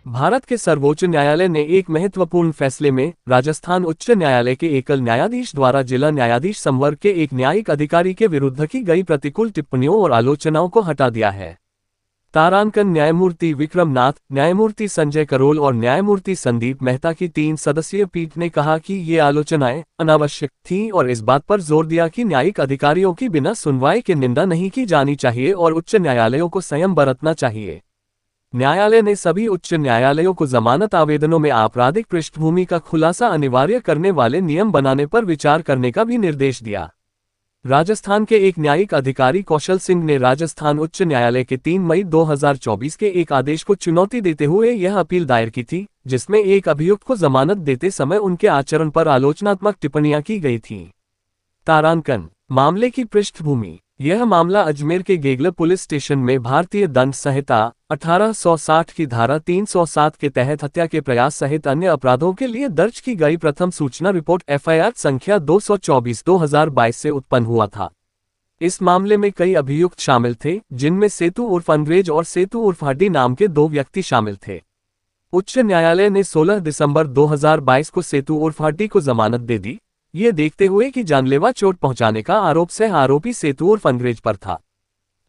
भारत के सर्वोच्च न्यायालय ने एक महत्वपूर्ण फैसले में राजस्थान उच्च न्यायालय के एकल न्यायाधीश द्वारा जिला न्यायाधीश संवर्ग के एक न्यायिक अधिकारी के विरुद्ध की गई प्रतिकूल टिप्पणियों और आलोचनाओं को हटा दिया है। तारांकन न्यायमूर्ति विक्रम नाथ, न्यायमूर्ति संजय करोल और न्यायमूर्ति संदीप मेहता की 3 सदस्यीय पीठ ने कहा कि ये आलोचनाएं अनावश्यक थीं और इस बात पर जोर दिया कि न्यायिक अधिकारियों की बिना सुनवाई के निंदा नहीं की जानी चाहिए और उच्च न्यायालयों को संयम बरतना चाहिए। न्यायालय ने सभी उच्च न्यायालयों को जमानत आवेदनों में आपराधिक पृष्ठभूमि का खुलासा अनिवार्य करने वाले नियम बनाने पर विचार करने का भी निर्देश दिया। राजस्थान के एक न्यायिक अधिकारी कौशल सिंह ने राजस्थान उच्च न्यायालय के 3 मई 2024 के एक आदेश को चुनौती देते हुए यह अपील दायर की थी, जिसमें एक अभियुक्त को जमानत देते समय उनके आचरण पर आलोचनात्मक टिप्पणियां की गई थीं। तारांकन मामले की पृष्ठभूमि। यह मामला अजमेर के गेगला पुलिस स्टेशन में भारतीय दंड संहिता 1860 की धारा 307 के तहत हत्या के प्रयास सहित अन्य अपराधों के लिए दर्ज की गई प्रथम सूचना रिपोर्ट एफआईआर संख्या 224/2022 से उत्पन्न हुआ था। इस मामले में कई अभियुक्त शामिल थे, जिनमें सेतु उर्फ अंग्रेज और सेतु उर्फ हड्डी नाम के 2 व्यक्ति शामिल थे। उच्च न्यायालय ने 16 दिसंबर 2022 को सेतु उर्फ हड्डी को जमानत दे दी, ये देखते हुए कि जानलेवा चोट पहुंचाने का आरोप सह आरोपी सेतु उर्फ अंग्रेज पर था।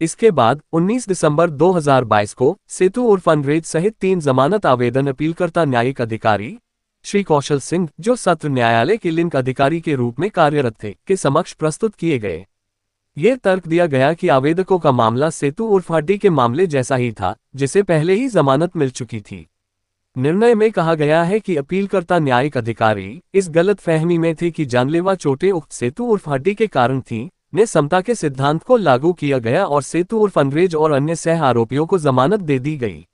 इसके बाद 19 दिसंबर 2022 को सेतु उर्फ अंग्रेज सहित 3 जमानत आवेदन अपीलकर्ता न्यायिक अधिकारी श्री कौशल सिंह, जो सत्र न्यायालय के लिंक अधिकारी के रूप में कार्यरत थे, के समक्ष प्रस्तुत किए गए। ये तर्क दिया गया कि आवेदकों का मामला सेतु उर्फ हड्डी के मामले जैसा ही था, जिसे पहले ही जमानत मिल चुकी थी। निर्णय में कहा गया है कि अपीलकर्ता न्यायिक अधिकारी इस गलत फहमी में थे कि जानलेवा चोटें उक्त सेतु उर्फ हड्डी के कारण थीं, ने समता के सिद्धांत को लागू किया गया और सेतु उर्फ अंग्रेज और अन्य सह आरोपियों को जमानत दे दी गई।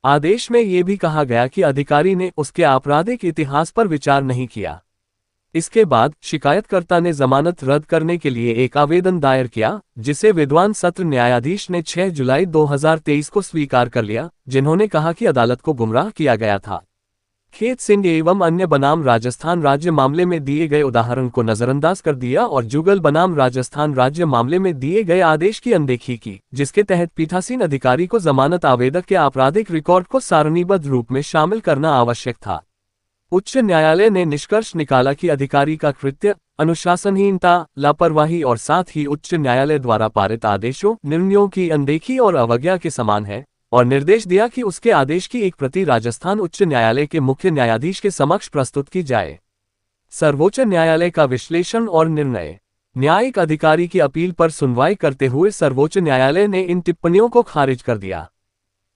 आदेश में यह भी कहा गया कि अधिकारी ने उसके आपराधिक इतिहास पर विचार नहीं किया। इसके बाद शिकायतकर्ता ने जमानत रद्द करने के लिए एक आवेदन दायर किया, जिसे विद्वान सत्र न्यायाधीश ने 6 जुलाई 2023 को स्वीकार कर लिया, जिन्होंने कहा कि अदालत को गुमराह किया गया था। खेत सिंह एवं अन्य बनाम राजस्थान राज्य मामले में दिए गए उदाहरण को नजरअंदाज कर दिया और जुगल बनाम राजस्थान राज्य मामले में दिए गए आदेश की अनदेखी की, जिसके तहत पीठासीन अधिकारी को जमानत आवेदक के आपराधिक रिकॉर्ड को सारणीबद्ध रूप में शामिल करना आवश्यक था। उच्च न्यायालय ने निष्कर्ष निकाला कि अधिकारी का कृत्य अनुशासनहीनता, लापरवाही और साथ ही उच्च न्यायालय द्वारा पारित आदेशों, निर्णयों की अनदेखी और अवज्ञा के समान है, और निर्देश दिया कि उसके आदेश की एक प्रति राजस्थान उच्च न्यायालय के मुख्य न्यायाधीश के समक्ष प्रस्तुत की जाए। सर्वोच्च न्यायालय का विश्लेषण और निर्णय। न्यायिक अधिकारी की अपील पर सुनवाई करते हुए सर्वोच्च न्यायालय ने इन टिप्पणियों को खारिज कर दिया।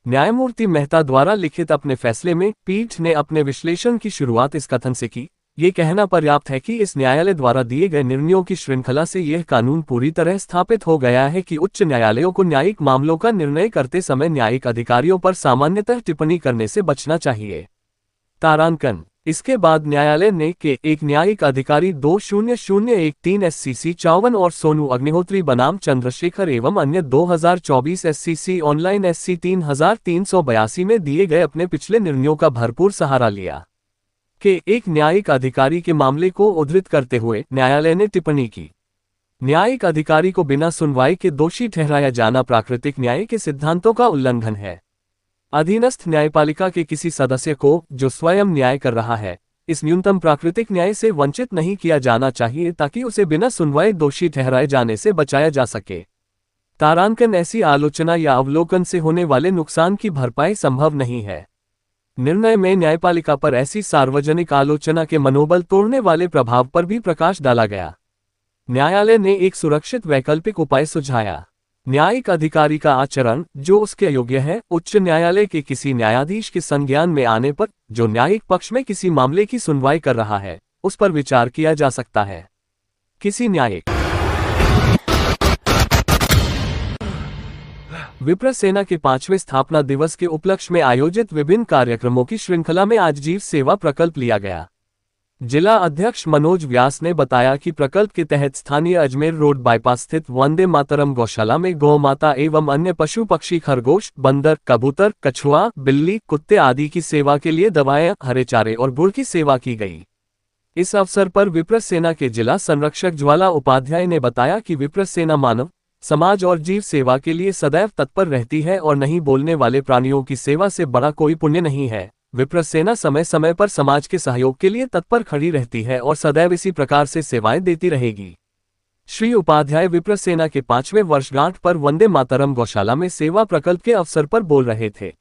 न्यायमूर्ति मेहता द्वारा लिखित अपने फैसले में पीठ ने अपने विश्लेषण की शुरुआत इस कथन से की, ये कहना पर्याप्त है कि इस न्यायालय द्वारा दिए गए निर्णयों की श्रृंखला से यह कानून पूरी तरह स्थापित हो गया है कि उच्च न्यायालयों को न्यायिक मामलों का निर्णय करते समय न्यायिक अधिकारियों पर सामान्यतः टिप्पणी करने से बचना चाहिए। तारांकन। इसके बाद न्यायालय ने के एक न्यायिक अधिकारी 2001-3 SCC 54 और सोनू अग्निहोत्री बनाम चंद्रशेखर एवं अन्य 2024 SCC ऑनलाइन SC 3382 में दिए गए अपने पिछले निर्णयों का भरपूर सहारा लिया। के एक न्यायिक अधिकारी के मामले को उद्धृत करते हुए न्यायालय ने टिप्पणी की, न्यायिक अधिकारी को बिना सुनवाई के दोषी ठहराया जाना प्राकृतिक न्याय के सिद्धांतों का उल्लंघन है। अधीनस्थ न्यायपालिका के किसी सदस्य को, जो स्वयं न्याय कर रहा है, इस न्यूनतम प्राकृतिक न्याय से वंचित नहीं किया जाना चाहिए ताकि उसे बिना सुनवाई दोषी ठहराए जाने से बचाया जा सके। तारांकन। ऐसी आलोचना या अवलोकन से होने वाले नुकसान की भरपाई संभव नहीं है। निर्णय में न्यायपालिका पर ऐसी सार्वजनिक आलोचना के मनोबल तोड़ने वाले प्रभाव पर भी प्रकाश डाला गया। न्यायालय ने एक सुरक्षित वैकल्पिक उपाय सुझाया। न्यायिक अधिकारी का आचरण, जो उसके योग्य है, उच्च न्यायालय के किसी न्यायाधीश के संज्ञान में आने पर, जो न्यायिक पक्ष में किसी मामले की सुनवाई कर रहा है, उस पर विचार किया जा सकता है। किसी न्यायिक विप्र सेना के 5वें स्थापना दिवस के उपलक्ष्य में आयोजित विभिन्न कार्यक्रमों की श्रृंखला में आज जीव सेवा प्रकल्प लिया गया। जिला अध्यक्ष मनोज व्यास ने बताया कि प्रकल्प के तहत स्थानीय अजमेर रोड बाईपास स्थित वंदे मातरम गौशाला में गौ माता एवं अन्य पशु पक्षी, खरगोश, बंदर, कबूतर, कछुआ, बिल्ली, कुत्ते आदि की सेवा के लिए दवाएं, हरे चारे और गुड़ की सेवा की गई। इस अवसर पर विप्र सेना के जिला संरक्षक ज्वाला उपाध्याय ने बताया कि विप्र सेना मानव समाज और जीव सेवा के लिए सदैव तत्पर रहती है और नहीं बोलने वाले प्राणियों की सेवा से बड़ा कोई पुण्य नहीं है। विप्र सेना समय समय पर समाज के सहयोग के लिए तत्पर खड़ी रहती है और सदैव इसी प्रकार से सेवाएं देती रहेगी। श्री उपाध्याय विप्र सेना के 5वें वर्षगांठ पर वंदे मातरम गौशाला में सेवा प्रकल्प के अवसर पर बोल रहे थे।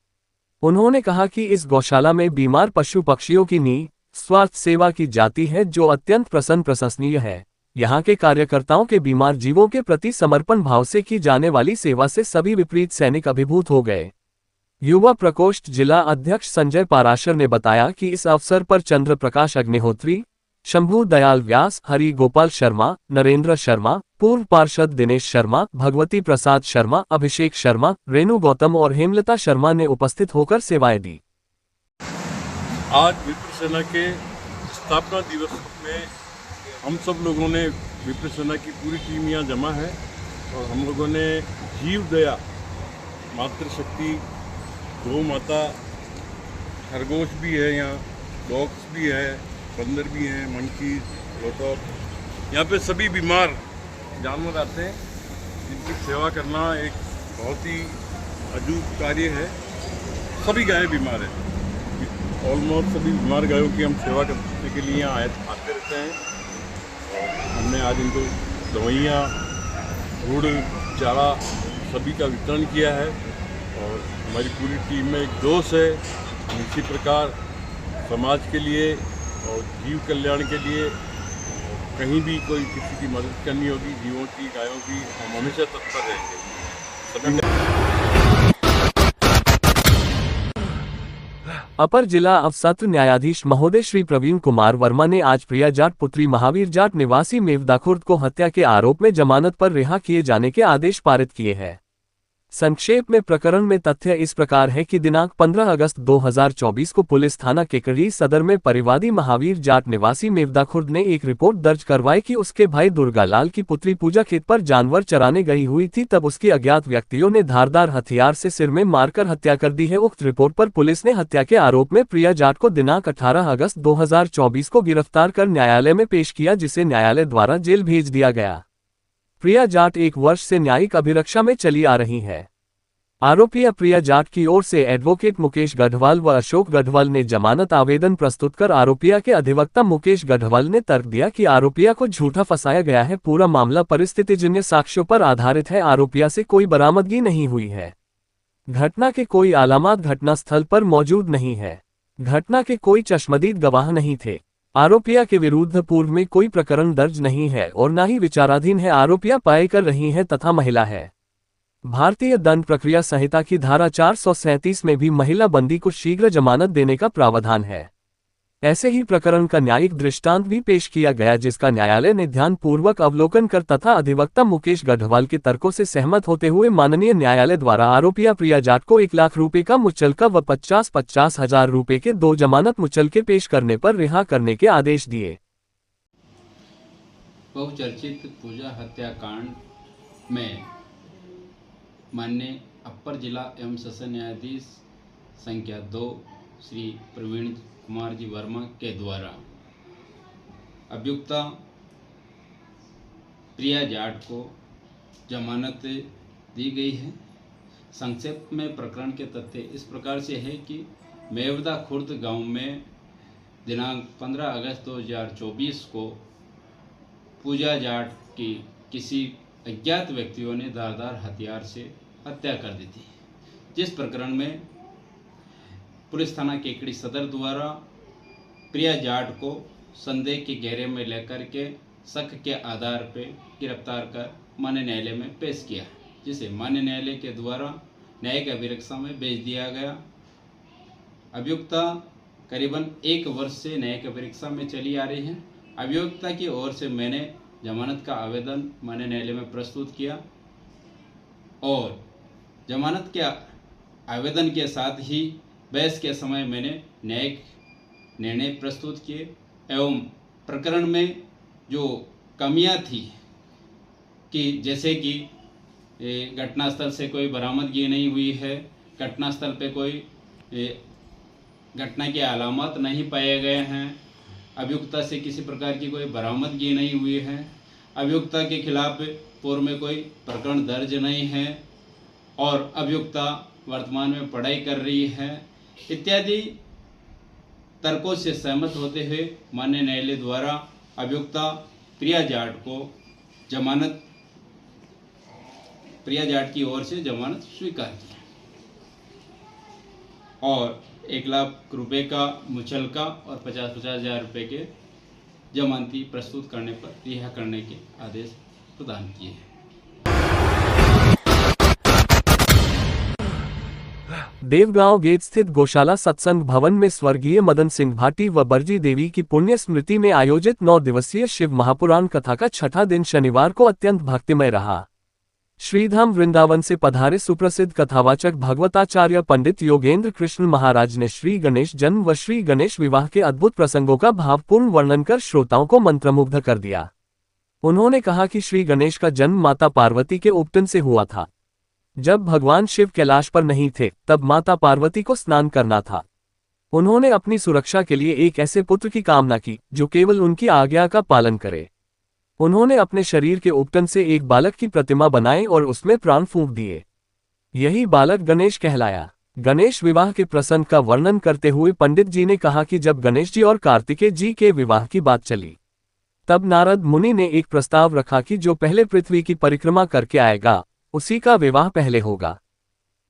उन्होंने कहा कि इस गौशाला में बीमार पशु पक्षियों की निस्वार्थ सेवा की जाती है, जो अत्यंत प्रशंसनीय है। यहाँ के कार्यकर्ताओं के बीमार जीवों के प्रति समर्पण भाव से की जाने वाली सेवा से सभी विपरीत सैनिक अभिभूत हो गए। युवा प्रकोष्ठ जिला अध्यक्ष संजय पाराशर ने बताया कि इस अवसर पर चंद्र प्रकाश अग्निहोत्री, शंभू दयाल व्यास, हरि गोपाल शर्मा, नरेंद्र शर्मा, पूर्व पार्षद दिनेश शर्मा, भगवती प्रसाद शर्मा, अभिषेक शर्मा, रेणु गौतम और हेमलता शर्मा ने उपस्थित होकर सेवाएं दी। आज विप्र सेना के स्थापना दिवस में हम सब लोगों ने, विप्र सेना की पूरी टीम यहाँ जमा है और हम लोगों ने जीव दया, मातृशक्ति, गौ माता, खरगोश भी है यहाँ, डॉग्स भी है, बंदर भी हैं, मंकी, लोटॉप, यहाँ पे सभी बीमार जानवर आते हैं, जिनकी सेवा करना एक बहुत ही अजूब कार्य है। सभी गायें बीमार हैं, ऑलमोस्ट सभी बीमार गायों की हम सेवा करने के लिए यहाँ आते रहते हैं। हमने आज इनको दवाइयाँ, गुड़, चारा सभी का वितरण किया है और हमारी पूरी टीम में एक जोश है। हम इसी प्रकार समाज के लिए और जीव कल्याण के लिए कहीं भी कोई किसी की मदद करनी होगी, जीवों की, गायों की, हम हमेशा तत्पर रहेंगे। अपर जिला अवसत्र न्यायाधीश महोदय श्री प्रवीण कुमार वर्मा ने आज प्रिया जाट पुत्री महावीर जाट निवासी मेवदाखुर्द को हत्या के आरोप में जमानत पर रिहा किए जाने के आदेश पारित किए हैं। संक्षेप में प्रकरण में तथ्य इस प्रकार है कि दिनांक 15 अगस्त 2024 को पुलिस थाना केकड़ी सदर में परिवादी महावीर जाट निवासी मेवदाखुर्द ने एक रिपोर्ट दर्ज करवाई कि उसके भाई दुर्गालाल की पुत्री पूजा खेत पर जानवर चराने गई हुई थी, तब उसकी अज्ञात व्यक्तियों ने धारदार हथियार से सिर में मारकर हत्या कर दी है। उक्त रिपोर्ट पर पुलिस ने हत्या के आरोप में प्रिया जाट को दिनांक 18 अगस्त 2024 को गिरफ्तार कर न्यायालय में पेश किया, जिसे न्यायालय द्वारा जेल भेज दिया गया। प्रिया जाट 1 वर्ष से न्यायिक अभिरक्षा में चली आ रही है। आरोपी प्रिया जाट की ओर से एडवोकेट मुकेश गढ़वाल व अशोक गढ़वाल ने जमानत आवेदन प्रस्तुत कर आरोपिया के अधिवक्ता मुकेश गढ़वाल ने तर्क दिया कि आरोपिया को झूठा फंसाया गया है। पूरा मामला परिस्थितिजन्य साक्ष्यों पर आधारित है। आरोपिया से कोई बरामदगी नहीं हुई है। घटना के कोई अलामत घटनास्थल पर मौजूद नहीं है। घटना के कोई चश्मदीद गवाह नहीं थे। आरोपिया के विरुद्ध पूर्व में कोई प्रकरण दर्ज नहीं है और न ही विचाराधीन है। आरोपिया पाए कर रही है तथा महिला है। भारतीय दंड प्रक्रिया संहिता की धारा 437 में भी महिला बंदी को शीघ्र जमानत देने का प्रावधान है। ऐसे ही प्रकरण का न्यायिक दृष्टांत भी पेश किया गया, जिसका न्यायालय ने ध्यानपूर्वक अवलोकन कर तथा अधिवक्ता मुकेश गढ़वाल के तर्कों से सहमत होते हुए माननीय न्यायालय द्वारा आरोपिया प्रिया जाट को 1 लाख रुपए का मुचलका व 50-50 हजार रुपए के 2 जमानत मुचलके पेश करने पर रिहा करने के आदेश दिए। बहुचर्चित पूजा हत्याकांड में माननीय अपर जिला एवं सेशन न्यायाधीश संख्या 2 श्री प्रवीण कुमार जी वर्मा के द्वारा अभियुक्ता प्रिया जाट को जमानत दी गई है। संक्षेप में प्रकरण के तथ्य इस प्रकार से है कि मेवदाखुर्द गांव में दिनांक 15 अगस्त 2024 को पूजा जाट की किसी अज्ञात व्यक्तियों ने धारदार हथियार से हत्या कर दी थी, जिस प्रकरण में पुलिस थाना केकड़ी सदर द्वारा प्रिया जाट को संदेह के घेरे में लेकर के शक के आधार पर गिरफ्तार कर मान्य न्यायालय में पेश किया, जिसे मान्य न्यायालय के द्वारा न्यायिक अभिरक्षा में भेज दिया गया। अभियुक्ता करीबन 1 वर्ष से न्यायिक अभिरक्षा में चली आ रही है। अभियुक्ता की ओर से मैंने जमानत का आवेदन मान्य न्यायालय में प्रस्तुत किया और जमानत के आवेदन के साथ ही बहस के समय मैंने न्यायिक निर्णय प्रस्तुत किए एवं प्रकरण में जो कमियां थी कि जैसे कि घटनास्थल से कोई बरामदगी नहीं हुई है, घटनास्थल पे कोई घटना के अलामत नहीं पाए गए हैं, अभियुक्ता से किसी प्रकार की कोई बरामदगी नहीं हुई है, अभियुक्ता के खिलाफ पूर्व में कोई प्रकरण दर्ज नहीं है और अभियुक्ता वर्तमान में पढ़ाई कर रही है इत्यादि तर्कों से सहमत होते हुए माननीय न्यायालय द्वारा अभियुक्ता प्रिया जाट की ओर से जमानत स्वीकार की और 1 लाख रुपए का मुचलका और 50-50 हज़ार रुपये के जमानती प्रस्तुत करने पर रिहा करने के आदेश प्रदान किए हैं। देवगांव गेट स्थित गौशाला सत्संग भवन में स्वर्गीय मदन सिंह भाटी व बरजी देवी की पुण्य स्मृति में आयोजित 9 दिवसीय शिव महापुराण कथा का छठा दिन शनिवार को अत्यंत भक्तिमय रहा। श्रीधाम वृंदावन से पधारे सुप्रसिद्ध कथावाचक भगवताचार्य पंडित योगेंद्र कृष्ण महाराज ने श्री गणेश जन्म व श्री गणेश विवाह के अद्भुत प्रसंगों का भावपूर्ण वर्णन कर श्रोताओं को मंत्रमुग्ध कर दिया। उन्होंने कहा कि श्री गणेश का जन्म माता पार्वती के उपटन से हुआ था। जब भगवान शिव कैलाश पर नहीं थे तब माता पार्वती को स्नान करना था। उन्होंने अपनी सुरक्षा के लिए एक ऐसे पुत्र की कामना की जो केवल उनकी आज्ञा का पालन करे। उन्होंने अपने शरीर के उपटन से एक बालक की प्रतिमा बनाई और उसमें प्राण फूंक दिए। यही बालक गणेश कहलाया। गणेश विवाह के प्रसंग का वर्णन करते हुए पंडित जी ने कहा कि जब गणेश जी और कार्तिकेय जी के विवाह की बात चली तब नारद मुनि ने एक प्रस्ताव रखा कि जो पहले पृथ्वी की परिक्रमा करके आएगा उसी का विवाह पहले होगा।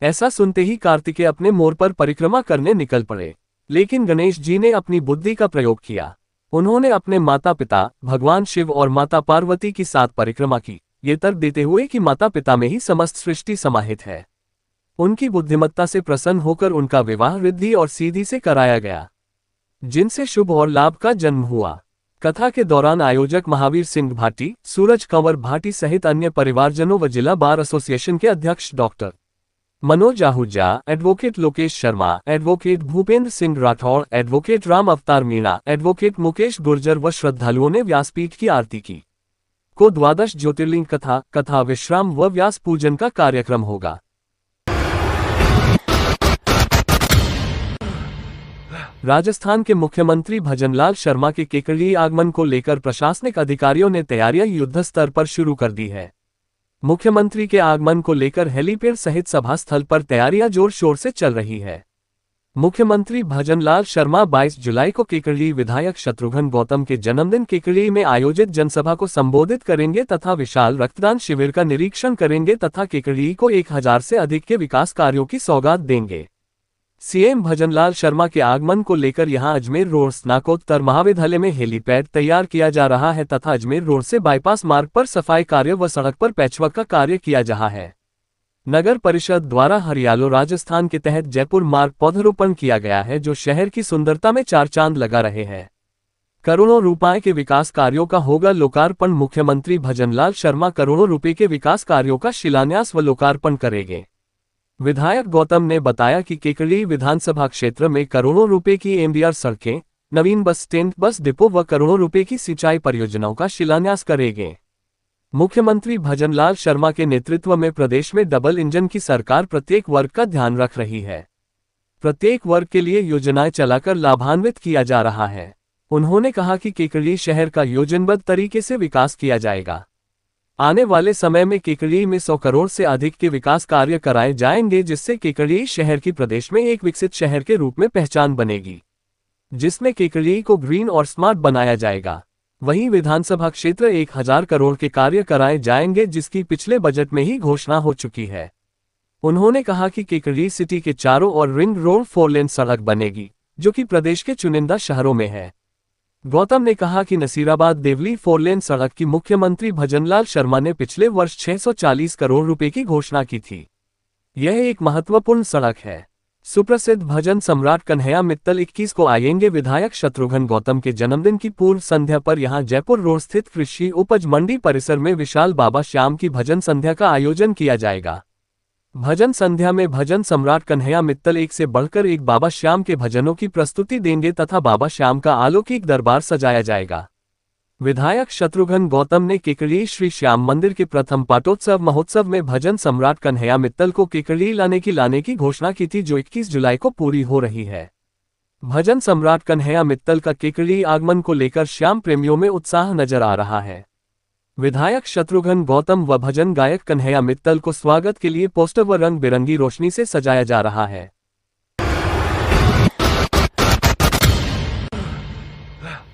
ऐसा सुनते ही कार्तिकेय अपने मोर पर परिक्रमा करने निकल पड़े, लेकिन गणेश जी ने अपनी बुद्धि का प्रयोग किया। उन्होंने अपने माता पिता भगवान शिव और माता पार्वती की साथ परिक्रमा की, ये तर्क देते हुए कि माता पिता में ही समस्त सृष्टि समाहित है। उनकी बुद्धिमत्ता से प्रसन्न होकर उनका विवाह रिद्धि और सीधी से कराया गया, जिनसे शुभ और लाभ का जन्म हुआ। कथा के दौरान आयोजक महावीर सिंह भाटी, सूरज कंवर भाटी सहित अन्य परिवारजनों व जिला बार एसोसिएशन के अध्यक्ष doctor Manoj Ahuja, advocate Lokesh Sharma, advocate Bhupendra Singh Rathore, advocate Ram अवतार मीणा, एडवोकेट मुकेश गुर्जर व श्रद्धालुओं ने व्यासपीठ की आरती की। को 12 ज्योतिर्लिंग कथा विश्राम व व्यास पूजन का कार्यक्रम होगा। राजस्थान के मुख्यमंत्री भजनलाल शर्मा के केकड़ी आगमन को लेकर प्रशासनिक अधिकारियों ने तैयारियां युद्ध स्तर पर शुरू कर दी है। मुख्यमंत्री के आगमन को लेकर हेलीपैड सहित सभा स्थल पर तैयारियां जोर शोर से चल रही है। मुख्यमंत्री भजनलाल शर्मा 22 जुलाई को केकड़ी विधायक शत्रुघ्न गौतम के जन्मदिन केकड़ी में आयोजित जनसभा को संबोधित करेंगे तथा विशाल रक्तदान शिविर का निरीक्षण करेंगे तथा केकड़ी को 1000 से अधिक के विकास कार्यों की सौगात देंगे। सीएम भजनलाल शर्मा के आगमन को लेकर यहां अजमेर रोड स्नातकोत्तर महाविद्यालय में हेलीपैड तैयार किया जा रहा है तथा अजमेर रोड से बाईपास मार्ग पर सफाई कार्य व सड़क पर पैचवर्क का कार्य किया जा रहा है। नगर परिषद द्वारा हरियालो राजस्थान के तहत जयपुर मार्ग पौधरोपण किया गया है, जो शहर की सुंदरता में 4 चांद लगा रहे हैं। करोड़ों रुपए के विकास कार्यों का होगा लोकार्पण। मुख्यमंत्री भजनलाल शर्मा करोड़ों रुपए के विकास कार्यों का शिलान्यास व लोकार्पण करेंगे। विधायक गौतम ने बताया कि केकड़ी विधानसभा क्षेत्र में करोड़ों रुपए की एमडीआर सड़कें, नवीन बस स्टैंड, बस डिपो व करोड़ों रुपए की सिंचाई परियोजनाओं का शिलान्यास करेंगे। मुख्यमंत्री भजनलाल शर्मा के नेतृत्व में प्रदेश में डबल इंजन की सरकार प्रत्येक वर्ग का ध्यान रख रही है। प्रत्येक वर्ग के लिए योजनाएं चलाकर लाभान्वित किया जा रहा है। उन्होंने कहा कि केकड़ी शहर का योजनाबद्ध तरीके से विकास किया जाएगा। आने वाले समय में केकड़ी में 100 करोड़ से अधिक के विकास कार्य कराए जाएंगे, जिससे केकड़ी शहर की प्रदेश में एक विकसित शहर के रूप में पहचान बनेगी, जिसमें केकड़ी को ग्रीन और स्मार्ट बनाया जाएगा। वहीं विधानसभा क्षेत्र 1000 करोड़ के कार्य कराए जाएंगे, जिसकी पिछले बजट में ही घोषणा हो चुकी है। उन्होंने कहा कि केकड़ी सिटी के चारों ओर रिंग रोड 4 लेन सड़क बनेगी, जो कि प्रदेश के चुनिंदा शहरों में है। गौतम ने कहा कि नसीराबाद देवली 4 लेन सड़क की मुख्यमंत्री भजनलाल शर्मा ने पिछले वर्ष 640 करोड़ रुपए की घोषणा की थी। यह एक महत्वपूर्ण सड़क है। सुप्रसिद्ध भजन सम्राट कन्हैया मित्तल 21 को आएंगे। विधायक शत्रुघ्न गौतम के जन्मदिन की पूर्व संध्या पर यहां जयपुर रोड स्थित कृषि उपज मंडी परिसर में विशाल बाबा श्याम की भजन संध्या का आयोजन किया जाएगा। भजन संध्या में भजन सम्राट कन्हैया मित्तल एक से बढ़कर एक बाबा श्याम के भजनों की प्रस्तुति देंगे तथा बाबा श्याम का अलौकिक दरबार सजाया जाएगा। विधायक शत्रुघ्न गौतम ने केकड़ी श्री श्याम मंदिर के प्रथम पाटोत्सव महोत्सव में भजन सम्राट कन्हैया मित्तल को केकड़ी लाने की घोषणा की थी, जो 21 जुलाई को पूरी हो रही है। भजन सम्राट कन्हैया मित्तल का केकड़ी आगमन को लेकर श्याम प्रेमियों में उत्साह नजर आ रहा है। विधायक शत्रुघ्न गौतम व भजन गायक कन्हैया मित्तल को स्वागत के लिए पोस्टर व रंग बिरंगी रोशनी से सजाया जा रहा है।